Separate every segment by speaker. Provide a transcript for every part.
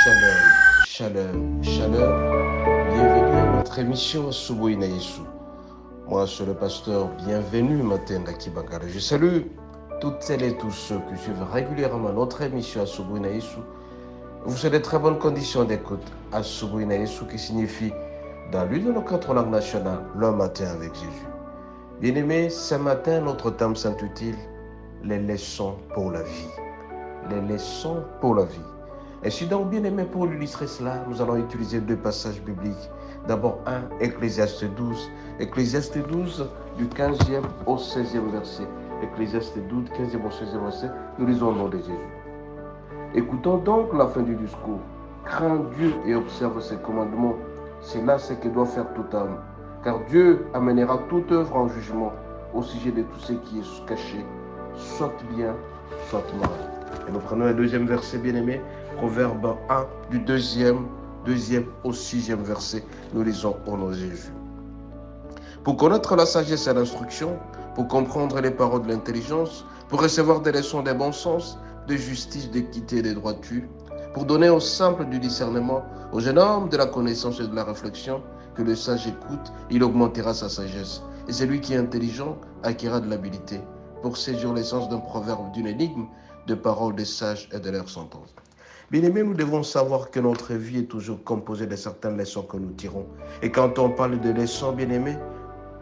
Speaker 1: Shalom, shalom, shalom. Bienvenue à notre émission Asubuhi na Yesu. Moi, je suis le pasteur Bienvenue Matenda Kibangala. Je salue toutes celles et tous ceux qui suivent régulièrement notre émission Asubuhi na Yesu. Vous avez de très bonnes conditions d'écoute. Asubuhi na Yesu qui signifie dans l'une de nos quatre langues nationales, le matin avec Jésus. Bien-aimés, ce matin, notre thème s'intitule Les leçons pour la vie. Les leçons pour la vie. Et si donc, bien aimé, pour illustrer cela, nous allons utiliser deux passages bibliques. D'abord, Ecclésiaste 12. Ecclésiaste 12, du 15e au 16e verset. Ecclésiaste 12, 15e au 16e verset, nous lisons au nom de Jésus. Écoutons donc la fin du discours. Crains Dieu et observe ses commandements. C'est là ce que doit faire toute âme. Car Dieu amènera toute œuvre en jugement au sujet de tout ce qui est caché, soit bien, soit mal. Et nous prenons le deuxième verset, bien-aimé, Proverbe 1, du deuxième au 6e verset. Nous lisons au nom de Jésus. Pour connaître la sagesse et l'instruction, pour comprendre les paroles de l'intelligence, pour recevoir des leçons de bon sens, de justice, d'équité et de droiture, pour donner aux simples du discernement, aux jeunes hommes de la connaissance et de la réflexion, que le sage écoute, il augmentera sa sagesse. Et celui qui est intelligent acquérera de l'habileté pour saisir l'essence d'un proverbe, d'une énigme, de paroles des sages et de leurs sentences. Bien-aimés, nous devons savoir que notre vie est toujours composée de certaines leçons que nous tirons. Et quand on parle de leçons, bien-aimés,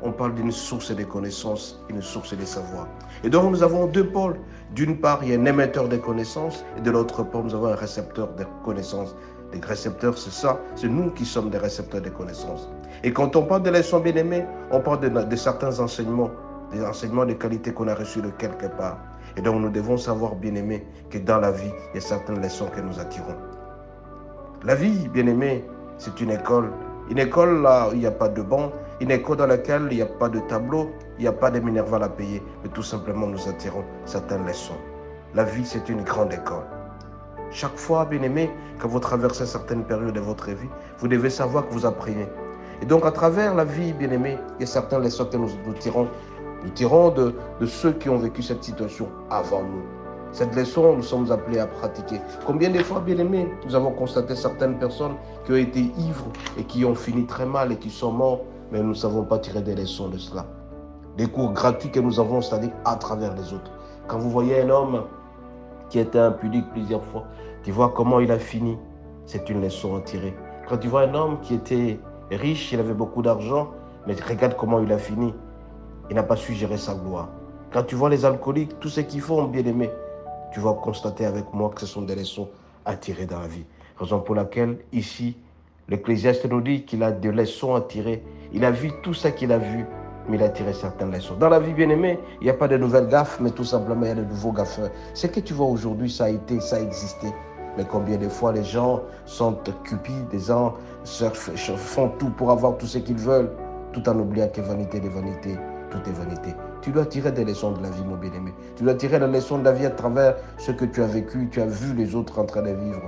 Speaker 1: on parle d'une source de connaissances, une source de savoir. Et donc nous avons deux pôles. D'une part, il y a un émetteur de connaissances, et de l'autre part, nous avons un récepteur de connaissances. Les récepteurs, c'est ça, c'est nous qui sommes des récepteurs de connaissances. Et quand on parle de leçons, bien-aimés, on parle de certains enseignements, des enseignements de qualité qu'on a reçus de quelque part. Et donc nous devons savoir, bien-aimés, que dans la vie, il y a certaines leçons que nous attirons. La vie, bien-aimés, c'est une école. Une école là où il n'y a pas de banc, une école dans laquelle il n'y a pas de tableau, il n'y a pas de minerval à payer, mais tout simplement nous attirons certaines leçons. La vie, c'est une grande école. Chaque fois, bien-aimés, que vous traversez certaines périodes de votre vie, vous devez savoir que vous apprenez. Et donc, à travers la vie, bien-aimés, il y a certaines leçons que nous tirons. Nous tirons de ceux qui ont vécu cette situation avant nous. Cette leçon, nous sommes appelés à pratiquer. Combien de fois, bien-aimés, nous avons constaté certaines personnes qui ont été ivres et qui ont fini très mal et qui sont morts, mais nous ne savons pas tirer des leçons de cela. Des cours gratuits que nous avons, c'est-à-dire à travers les autres. Quand vous voyez un homme qui était impudique plusieurs fois, tu vois comment il a fini, c'est une leçon à tirer. Quand tu vois un homme qui était riche, il avait beaucoup d'argent, mais regarde comment il a fini. Il n'a pas su gérer sa gloire. Quand tu vois les alcooliques, tout ce qu'ils font, bien-aimés, tu vas constater avec moi que ce sont des leçons à tirer dans la vie. Raison pour laquelle, ici, l'Ecclésiaste nous dit qu'il a des leçons à tirer. Il a vu tout ce qu'il a vu, mais il a tiré certaines leçons. Dans la vie, bien-aimée, il n'y a pas de nouvelles gaffes, mais tout simplement, il y a de nouveaux gaffeurs. Ce que tu vois aujourd'hui, ça a été, ça a existé. Mais combien de fois les gens sont cupides, les gens font tout pour avoir tout ce qu'ils veulent, tout en oubliant que vanité de vanité, tout est vanité. Tu dois tirer des leçons de la vie, mon bien-aimé. Tu dois tirer des leçons de la vie à travers ce que tu as vécu, tu as vu les autres en train de vivre.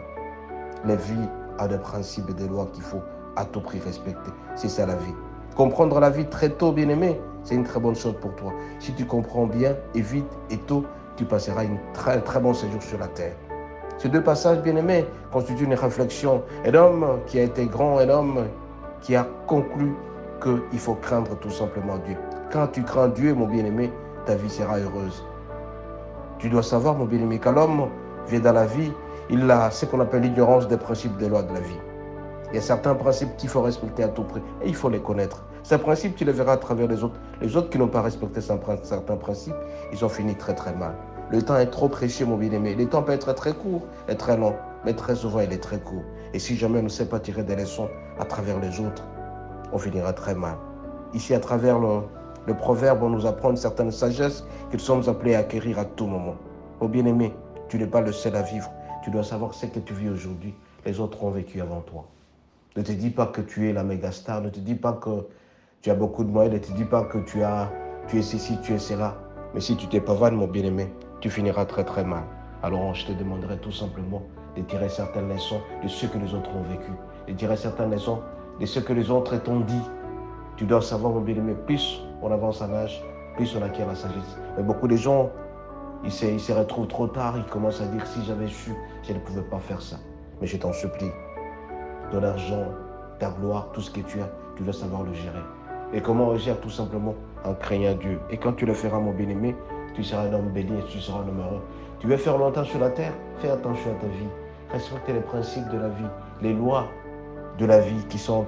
Speaker 1: La vie a des principes et des lois qu'il faut à tout prix respecter. C'est ça la vie. Comprendre la vie très tôt, bien-aimé, c'est une très bonne chose pour toi. Si tu comprends bien et vite et tôt, tu passeras un très bon séjour sur la terre. Ces deux passages, bien-aimés, constituent une réflexion. Un homme qui a été grand, un homme qui a conclu qu'il faut craindre tout simplement Dieu. Quand tu crains Dieu, mon bien-aimé, ta vie sera heureuse. Tu dois savoir, mon bien-aimé, quand l'homme vient dans la vie, il a ce qu'on appelle l'ignorance des principes des lois de la vie. Il y a certains principes qu'il faut respecter à tout prix et il faut les connaître. Ces principes, tu les verras à travers les autres. Les autres qui n'ont pas respecté certains principes, ils ont fini très très mal. Le temps est trop précieux, mon bien-aimé. Le temps peut être très court et très long, mais très souvent il est très court. Et si jamais on ne sait pas tirer des leçons à travers les autres, on finira très mal. Ici, à travers le proverbe, on nous apprend une certaine sagesse que nous sommes appelés à acquérir à tout moment. Mon bien-aimé, tu n'es pas le seul à vivre. Tu dois savoir ce que tu vis aujourd'hui. Les autres ont vécu avant toi. Ne te dis pas que tu es la méga star. Ne te dis pas que tu as beaucoup de moyens. Ne te dis pas que tu es ceci, tu es cela. Mais si tu t'es pavanes, mon bien-aimé, tu finiras très très mal. Alors je te demanderai tout simplement de tirer certaines leçons de ce que les autres ont vécu. De tirer certaines leçons de ce que les autres t'ont dit. Tu dois savoir, mon bien-aimé, plus on avance en âge, plus on acquiert la sagesse. Mais beaucoup de gens, ils se retrouvent trop tard, ils commencent à dire si j'avais su, je ne pouvais pas faire ça. Mais je t'en supplie, ton argent, ta gloire, tout ce que tu as, tu dois savoir le gérer. Et comment on le gère? Tout simplement en craignant Dieu. Et quand tu le feras, mon bien-aimé, tu seras un homme béni et tu seras un homme heureux. Tu veux faire longtemps sur la terre? Fais attention à ta vie. Respecte les principes de la vie, les lois de la vie qui sont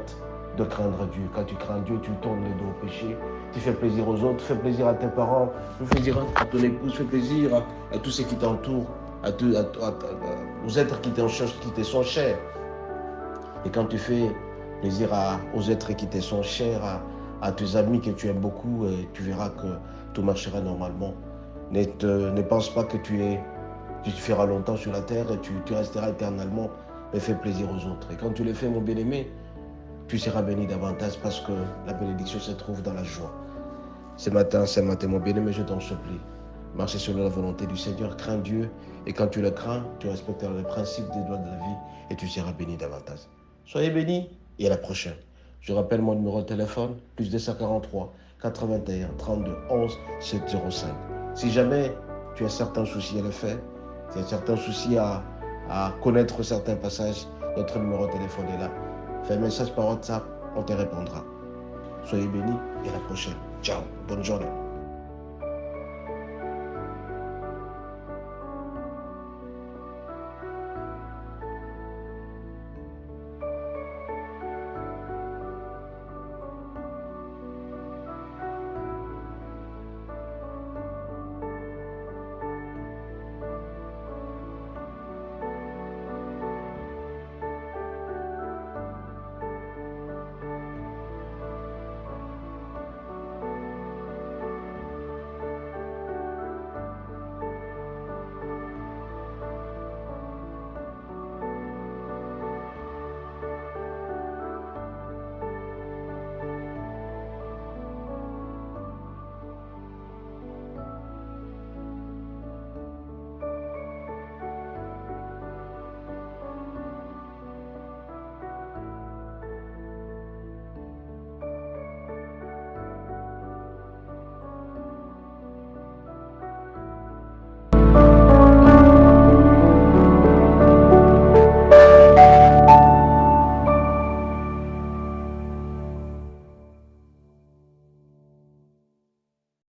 Speaker 1: de craindre Dieu. Quand tu crains Dieu, tu tournes le dos au péché, tu fais plaisir aux autres, fais plaisir à tes parents, fais plaisir à ton épouse, fais plaisir à tous ceux qui t'entourent, aux êtres qui te sont chers. Et quand tu fais plaisir aux êtres qui te sont chers, à tes amis que tu aimes beaucoup, tu verras que tout marchera normalement. Ne pense pas que tu feras longtemps sur la terre et tu resteras éternellement, mais fais plaisir aux autres. Et quand tu le fais, mon bien-aimé, tu seras béni davantage parce que la bénédiction se trouve dans la joie. Ce matin, mon bien-aimé, je t'en supplie. Marcher selon la volonté du Seigneur, crains Dieu, et quand tu le crains, tu respecteras les principes des lois de la vie et tu seras béni davantage. Soyez bénis et à la prochaine. Je rappelle mon numéro de téléphone, plus 243 81 32 11 705. Si jamais tu as certains soucis à le faire, tu as certains soucis à connaître certains passages, notre numéro de téléphone est là. Fais un message par WhatsApp, on te répondra. Soyez bénis et à la prochaine. Ciao, bonne journée.